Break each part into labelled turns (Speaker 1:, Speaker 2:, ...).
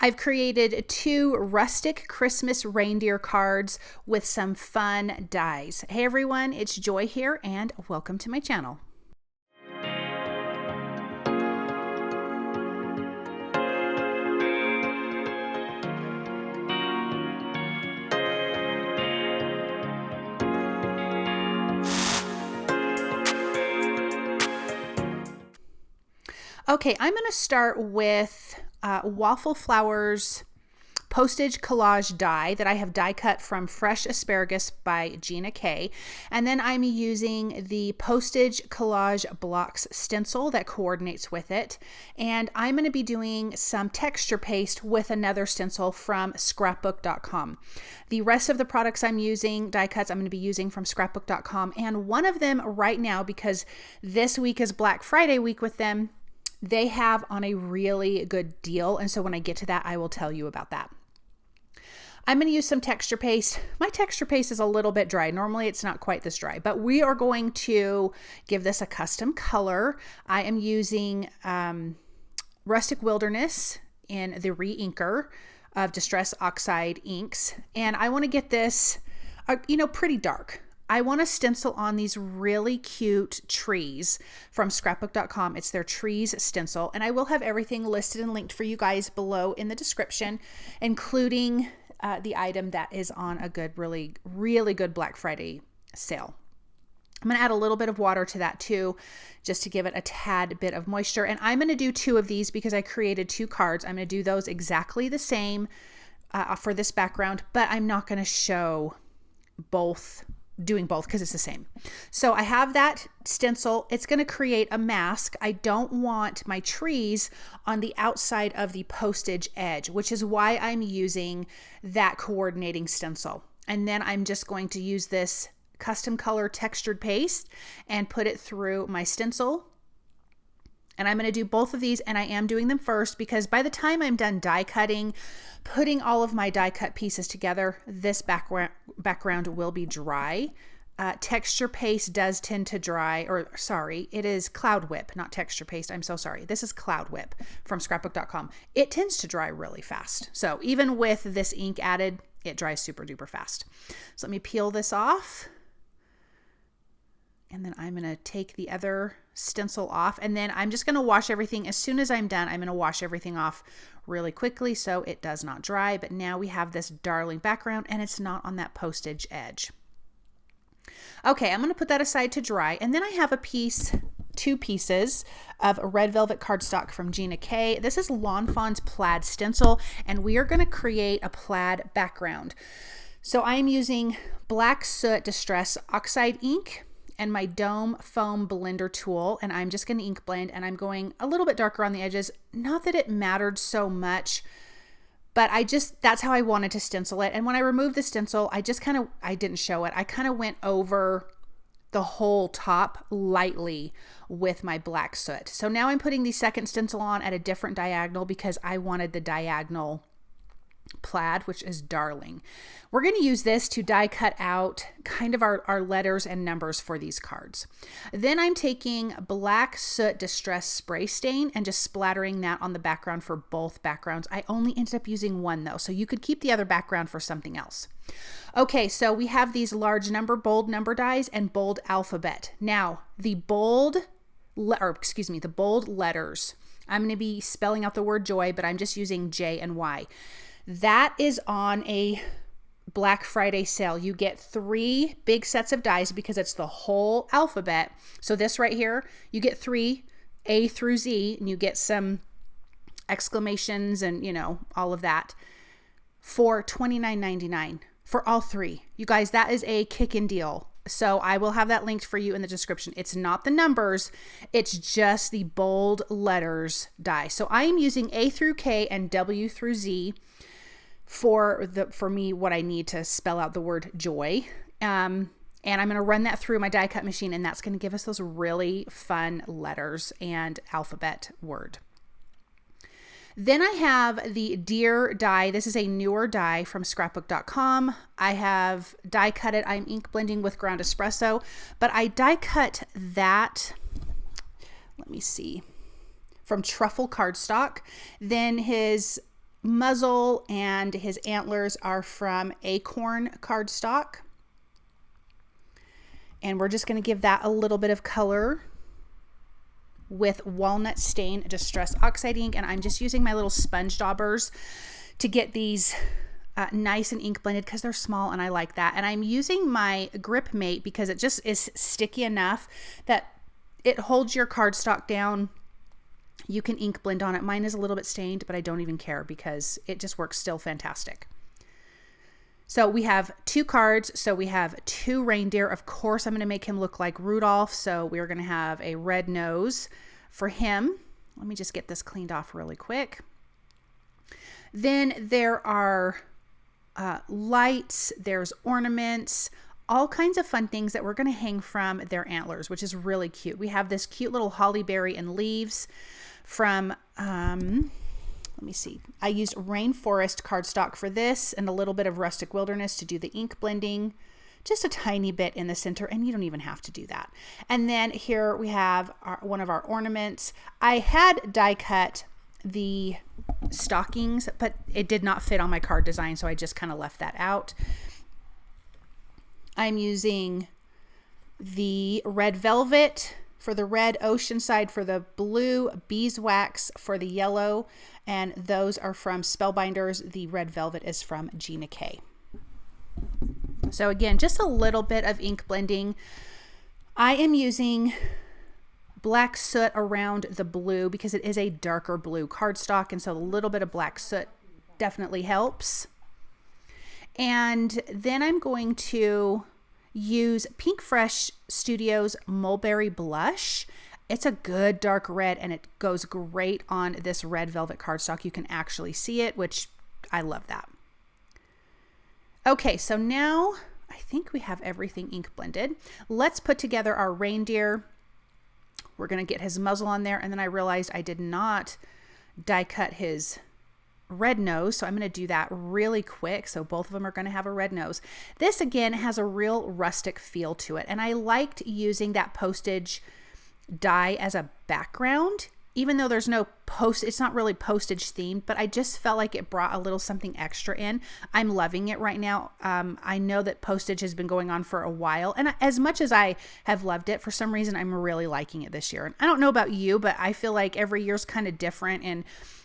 Speaker 1: I've created 2 rustic Christmas reindeer cards with some fun dies. Hey everyone, it's Joy here and welcome to my channel. Okay, I'm going to start with Waffle Flowers Postage Collage die that I have die cut from Fresh Asparagus by Gina K. And then I'm using the Postage Collage Blocks stencil that coordinates with it. And I'm going to be doing some texture paste with another stencil from Scrapbook.com. The rest of the products I'm using, die cuts, I'm going to be using from Scrapbook.com. And one of them right now, because this week is Black Friday week with them, they have on a really good deal. And so when I get to that, I will tell you about that. I'm going to use some texture paste. My texture paste is a little bit dry. Normally it's not quite this dry, but we are going to give this a custom color. I am using Rustic Wilderness in the re-inker of Distress Oxide inks. And I want to get this, pretty dark. I want to stencil on these really cute trees from scrapbook.com. It's their trees stencil, and I will have everything listed and linked for you guys below in the description, including the item that is on a good, really, really good Black Friday sale. I'm going to add a little bit of water to that too, just to give it a tad bit of moisture. And I'm going to do 2 of these because I created 2 cards. I'm going to do those exactly the same for this background, but I'm not going to show doing both because it's the same. So I have that stencil. It's going to create a mask. I don't want my trees on the outside of the postage edge, which is why I'm using that coordinating stencil. And then I'm just going to use this custom color textured paste and put it through my stencil. And I'm going to do both of these, and I am doing them first because by the time I'm done die cutting, putting all of my die cut pieces together, this background will be dry. Texture paste does tend to dry, it is Cloud Whip, not texture paste. I'm so sorry. This is Cloud Whip from scrapbook.com. It tends to dry really fast. So even with this ink added, it dries super duper fast. So let me peel this off. And then I'm going to take the other stencil off, and then I'm just going to wash everything. As soon as I'm done, I'm going to wash everything off really quickly so it does not dry. But now we have this darling background and it's not on that postage edge. Okay, I'm going to put that aside to dry. And then I have 2 pieces of red velvet cardstock from Gina K. This is Lawn Fawn's Plaid stencil, and we are going to create a plaid background. So I'm using Black Soot Distress Oxide ink and my Dome Foam Blender tool, and I'm just going to ink blend, and I'm going a little bit darker on the edges. Not that it mattered so much, but that's how I wanted to stencil it. And when I removed the stencil, I didn't show it. I kind of went over the whole top lightly with my black soot. So now I'm putting the second stencil on at a different diagonal because I wanted the diagonal plaid, which is darling. We're going to use this to die cut out kind of our letters and numbers for these cards. Then I'm taking Black Soot Distress Spray Stain and just splattering that on the background for both backgrounds. I only ended up using one though, so you could keep the other background for something else. Okay, so we have these large number, bold number dies and bold alphabet. Now, the bold letters, I'm going to be spelling out the word joy, but I'm just using J and Y. That is on a Black Friday sale. You get 3 big sets of dies because it's the whole alphabet. So this right here, you get 3 A through Z, and you get some exclamations and, all of that for $29.99 for all 3. You guys, that is a kick-in deal. So I will have that linked for you in the description. It's not the numbers, it's just the bold letters die. So I am using A through K and W through Z for me what I need to spell out the word joy. And I'm going to run that through my die cut machine, and that's going to give us those really fun letters and alphabet word. Then I have the Deer die. This is a newer die from scrapbook.com. I have die cut it. I'm ink blending with ground espresso, but I die cut that, let me see, from Truffle cardstock. Then his muzzle and his antlers are from Acorn cardstock. And we're just going to give that a little bit of color with Walnut Stain Distress Oxide ink. And I'm just using my little sponge daubers to get these nice and ink blended because they're small and I like that. And I'm using my Grip Mate because it just is sticky enough that it holds your cardstock down. You can ink blend on it. Mine is a little bit stained, but I don't even care because it just works still fantastic. So we have 2 cards. So we have 2 reindeer. Of course, I'm going to make him look like Rudolph. So we're going to have a red nose for him. Let me just get this cleaned off really quick. Then there are lights, there's ornaments, all kinds of fun things that we're going to hang from their antlers, which is really cute. We have this cute little holly berry and leaves from, let me see. I used Rainforest cardstock for this and a little bit of Rustic Wilderness to do the ink blending, just a tiny bit in the center, and you don't even have to do that. And then here we have one of our ornaments. I had die cut the stockings, but it did not fit on my card design, so I just kind of left that out. I'm using the red velvet for the red, Oceanside for the blue, beeswax for the yellow, and those are from Spellbinders. The red velvet is from Gina K. So again, just a little bit of ink blending. I am using black soot around the blue because it is a darker blue cardstock, and so a little bit of black soot definitely helps. And then I'm going to use Pink Fresh Studios Mulberry Blush. It's a good dark red and it goes great on this red velvet cardstock. You can actually see it, which I love that. Okay, so now I think we have everything ink blended. Let's put together our reindeer. We're going to get his muzzle on there, and then I realized I did not die cut his red nose, so I'm going to do that really quick. So both of them are going to have a red nose. This again has a real rustic feel to it, and I liked using that Postage die as a background, even though there's no it's not really Postage themed, but I just felt like it brought a little something extra in. I'm loving it right now. I know that Postage has been going on for a while, and as much as I have loved it, for some reason I'm really liking it this year. And I don't know about you, but I feel like every year's kind of different in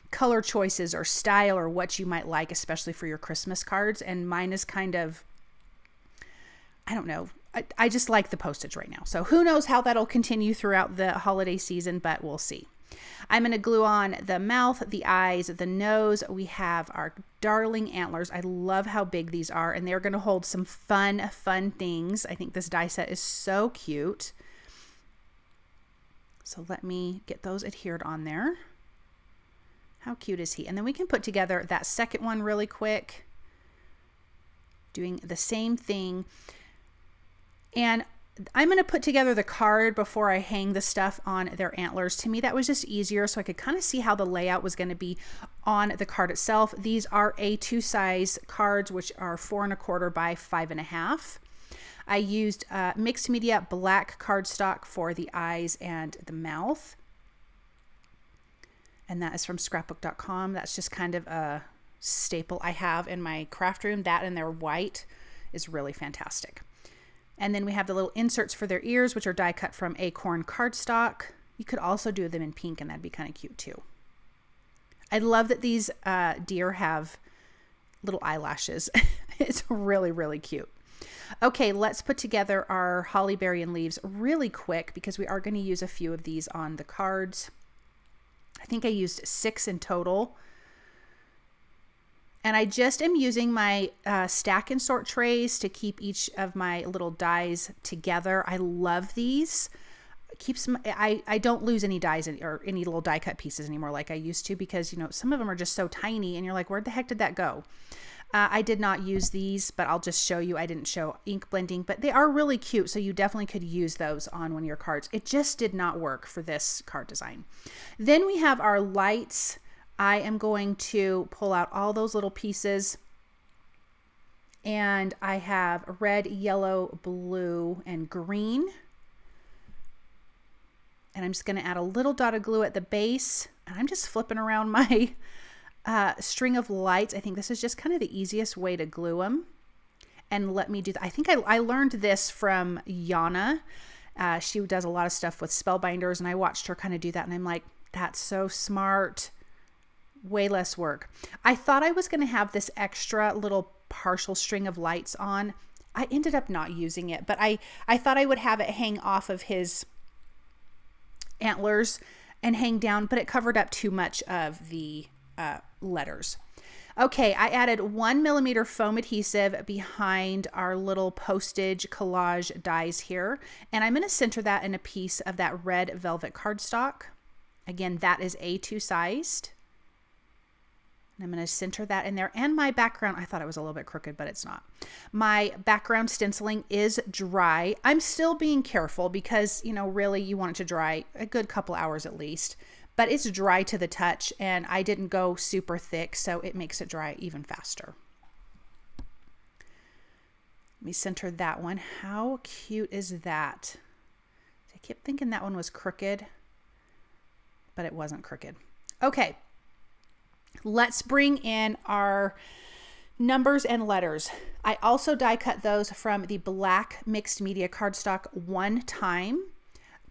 Speaker 1: color choices or style or what you might like, especially for your Christmas cards. And mine is kind of, I don't know, I just like the Postage right now. So who knows how that'll continue throughout the holiday season, but we'll see. I'm going to glue on the mouth, the eyes, the nose. We have our darling antlers. I love how big these are, and they're going to hold some fun things. I think this die set is so cute. So let me get those adhered on there. How cute is he? And then we can put together that second one really quick, doing the same thing. And I'm going to put together the card before I hang the stuff on their antlers. To me, that was just easier, so I could kind of see how the layout was going to be on the card itself. These are A2 size cards, which are 4 1/4 by 5 1/2. I used mixed media black cardstock for the eyes and the mouth. And that is from scrapbook.com. That's just kind of a staple I have in my craft room. That and their white is really fantastic. And then we have the little inserts for their ears, which are die cut from Acorn cardstock. You could also do them in pink, and that'd be kind of cute too. I love that these deer have little eyelashes. It's really, really cute. Okay, let's put together our holly berry and leaves really quick because we are going to use a few of these on the cards. I think I used 6 in total. And I just am using my stack and sort trays to keep each of my little dies together. I love these. I don't lose any dies or any little die cut pieces anymore like I used to, because, you know, some of them are just so tiny and you're like, where the heck did that go? I did not use these, but I'll just show you. I didn't show ink blending, but they are really cute. So you definitely could use those on one of your cards. It just did not work for this card design. Then we have our lights. I am going to pull out all those little pieces, and I have red, yellow, blue, and green. And I'm just going to add a little dot of glue at the base, and I'm just flipping around my string of lights. I think this is just kind of the easiest way to glue them. And let me do that. I think I learned this from Yana. She does a lot of stuff with spellbinders, and I watched her kind of do that, and I'm like, that's so smart. Way less work. I thought I was going to have this extra little partial string of lights on. I ended up not using it, but I thought I would have it hang off of his antlers and hang down, but it covered up too much of the letters. Okay, I added 1mm foam adhesive behind our little Postage collage dies here, and I'm going to center that in a piece of that red velvet cardstock. Again, that is A2 sized. And I'm going to center that in there. And my background, I thought it was a little bit crooked, but it's not. My background stenciling is dry. I'm still being careful because, you know, really you want it to dry a good couple hours at least. But it's dry to the touch, and I didn't go super thick, so it makes it dry even faster. Let me center that one. How cute is that? I kept thinking that one was crooked, but it wasn't crooked. Okay, let's bring in our numbers and letters. I also die cut those from the black mixed media cardstock one time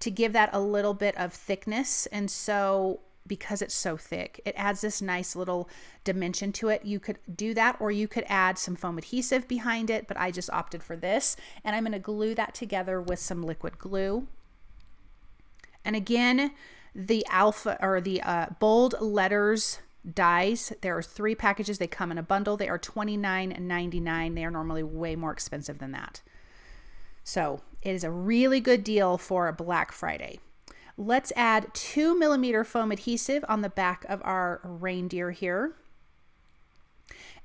Speaker 1: to give that a little bit of thickness. And so because it's so thick, it adds this nice little dimension to it. You could do that, or you could add some foam adhesive behind it, but I just opted for this. And I'm going to glue that together with some liquid glue. And again, the alpha or the bold letters dies, there are 3 packages. They come in a bundle. They are $29.99. They are normally way more expensive than that. So it is a really good deal for Black Friday. Let's add 2mm foam adhesive on the back of our reindeer here.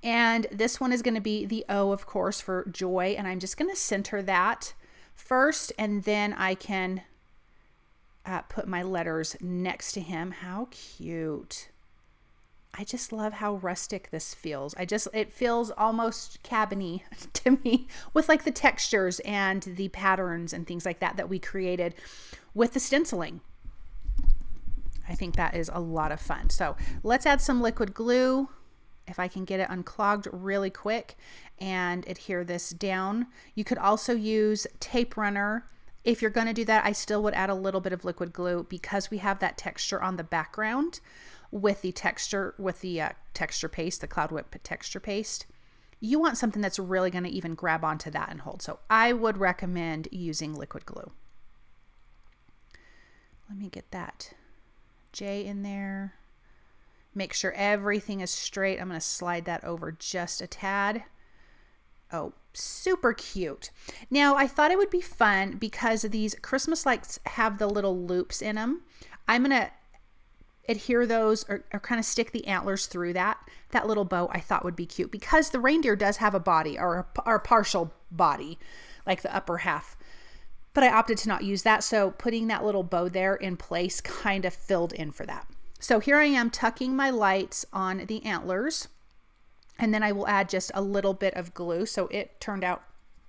Speaker 1: And this one is going to be the O, of course, for joy. And I'm just going to center that first, and then I can put my letters next to him. How cute. I just love how rustic this feels. It feels almost cabiny to me with like the textures and the patterns and things like that we created with the stenciling. I think that is a lot of fun. So let's add some liquid glue, if I can get it unclogged really quick, and adhere this down. You could also use tape runner. If you're going to do that, I still would add a little bit of liquid glue because we have that texture on the background with the texture paste, the Cloud Whip texture paste. You want something that's really going to even grab onto that and hold. So I would recommend using liquid glue. Let me get that J in there. Make sure everything is straight. I'm going to slide that over just a tad. Oh, super cute. Now, I thought it would be fun because these Christmas lights have the little loops in them. I'm going to adhere those or kind of stick the antlers through that little bow. I thought would be cute because the reindeer does have a body or a partial body, like the upper half, but I opted to not use that. So putting that little bow there in place kind of filled in for that. So here I am tucking my lights on the antlers, and then I will add just a little bit of glue. So it turned out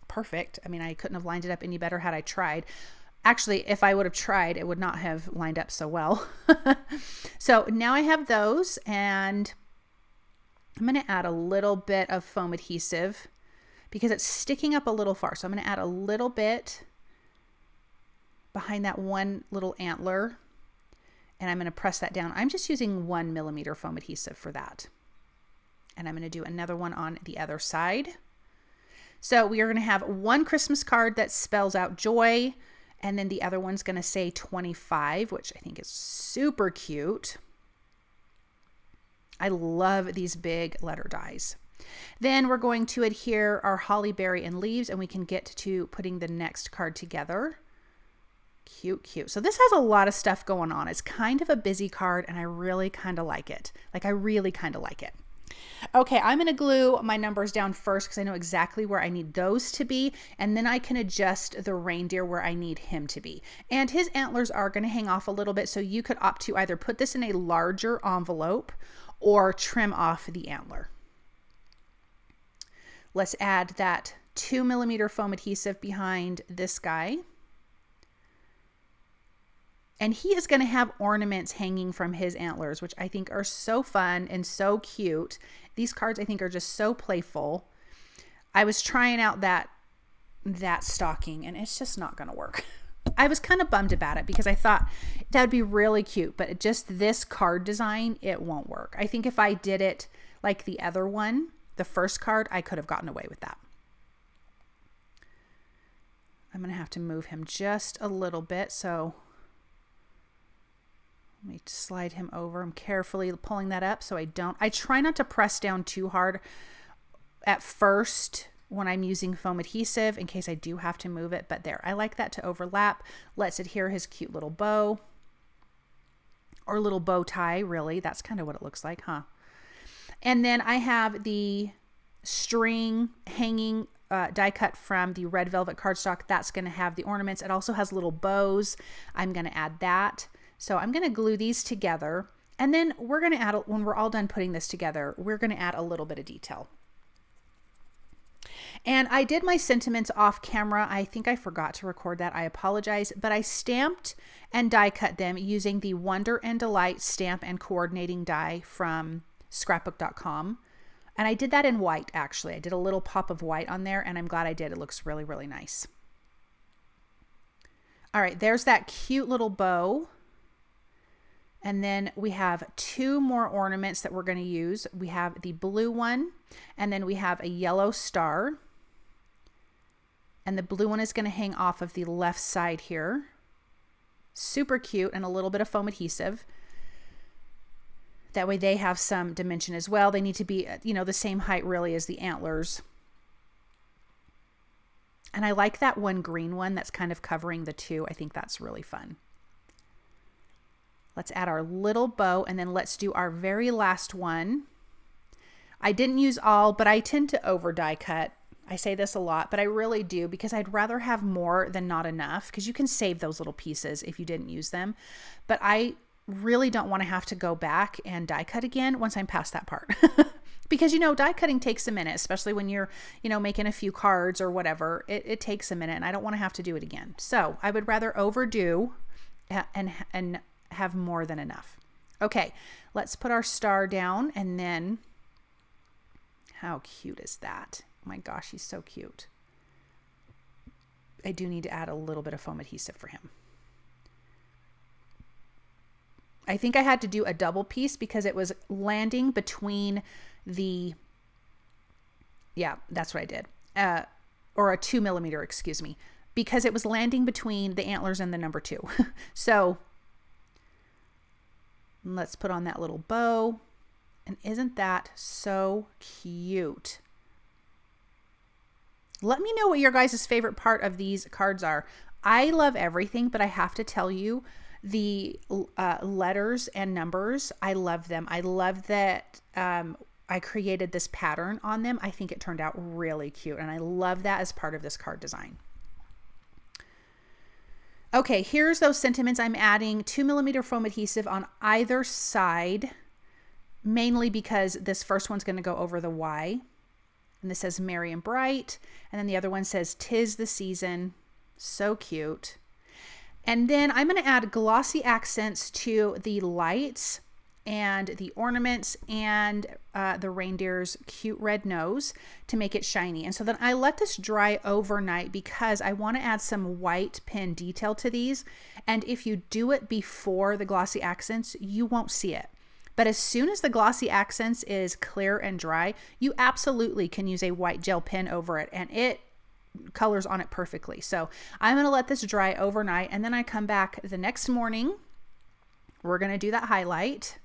Speaker 1: perfect. I mean, I couldn't have lined it up any better had I tried. Actually, if I would have tried, it would not have lined up so well. So now I have those, and I'm going to add a little bit of foam adhesive because it's sticking up a little far. So I'm going to add a little bit behind that one little antler, and I'm going to press that down. I'm just using 1mm foam adhesive for that. And I'm going to do another one on the other side. So we are going to have one Christmas card that spells out joy, and then the other one's going to say 25, which I think is super cute. I love these big letter dies. Then we're going to adhere our holly berry and leaves, and we can get to putting the next card together. Cute, cute. So this has a lot of stuff going on. It's kind of a busy card, and I really kind of like it. I really kind of like it. Okay, I'm going to glue my numbers down first because I know exactly where I need those to be, and then I can adjust the reindeer where I need him to be. And his antlers are going to hang off a little bit, so you could opt to either put this in a larger envelope or trim off the antler. Let's add that 2mm foam adhesive behind this guy. And he is going to have ornaments hanging from his antlers, which I think are so fun and so cute. These cards I think are just so playful. I was trying out that stocking and it's just not going to work. I was kind of bummed about it because I thought that would be really cute, but just this card design, it won't work. I think if I did it like the other one, the first card, I could have gotten away with that. I'm going to have to move him just a little bit. So let me slide him over. I'm carefully pulling that up so I try not to press down too hard at first when I'm using foam adhesive in case I do have to move it, but there, I like that to overlap. Let's adhere his cute little bow or little bow tie, really. That's kind of what it looks like, huh? And then I have the string hanging die cut from the red velvet cardstock. That's going to have the ornaments. It also has little bows. I'm going to add that. So I'm going to glue these together, and then we're going to add, when we're all done putting this together, we're going to add a little bit of detail. And I did my sentiments off camera. I think I forgot to record that. I apologize, but I stamped and die cut them using the Wonder and Delight stamp and coordinating die from scrapbook.com. And I did that in white, actually. I did a little pop of white on there, and I'm glad I did. It looks really, really nice. All right, there's that cute little bow. And then we have two more ornaments that we're going to use. We have the blue one, and then we have a yellow star. And the blue one is going to hang off of the left side here. Super cute, and a little bit of foam adhesive. That way they have some dimension as well. They need to be, you know, the same height really as the antlers. And I like that one green one that's kind of covering the two. I think that's really fun. Let's add our little bow, and then let's do our very last one. I didn't use all, but I tend to over die cut. I say this a lot, but I really do, because I'd rather have more than not enough, because you can save those little pieces if you didn't use them. But I really don't want to have to go back and die cut again once I'm past that part. Because, you know, die cutting takes a minute, especially when you're, you know, making a few cards or whatever. It takes a minute, and I don't want to have to do it again. So I would rather overdo and have more than enough. Okay, let's put our star down, and then how cute is that? Oh my gosh, he's so cute. I do need to add a little bit of foam adhesive for him. I think I had to do a double piece because it was landing between the, yeah, that's what I did. Or a 2mm, excuse me, because it was landing between the antlers and the number 2. So let's put on that little bow. And isn't that so cute? Let me know what your guys' favorite part of these cards are. I love everything, but I have to tell you, the letters and numbers, I love them. I love that I created this pattern on them. I think it turned out really cute, and I love that as part of this card design. Okay, here's those sentiments. I'm adding 2mm foam adhesive on either side, mainly because this first one's going to go over the Y. And this says Merry and Bright. And then the other one says 'Tis the Season. So cute. And then I'm going to add glossy accents to the lights and the ornaments and the reindeer's cute red nose to make it shiny. And so then I let this dry overnight because I want to add some white pen detail to these. And if you do it before the glossy accents, you won't see it. But as soon as the glossy accents is clear and dry, you absolutely can use a white gel pen over it, and it colors on it perfectly. So I'm going to let this dry overnight, and then I come back the next morning. We're going to do that highlight.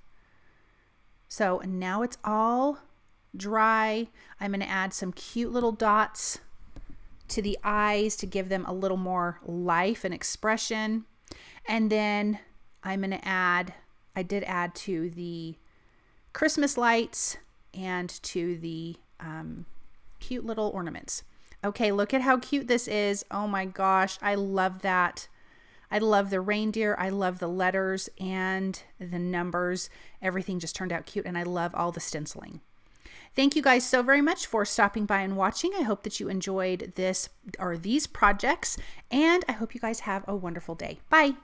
Speaker 1: So now it's all dry. I'm going to add some cute little dots to the eyes to give them a little more life and expression. And then I'm going to add, I did add to the Christmas lights and to the cute little ornaments. Okay, look at how cute this is. Oh my gosh, I love that. I love the reindeer. I love the letters and the numbers. Everything just turned out cute, and I love all the stenciling. Thank you guys so very much for stopping by and watching. I hope that you enjoyed this or these projects, and I hope you guys have a wonderful day. Bye.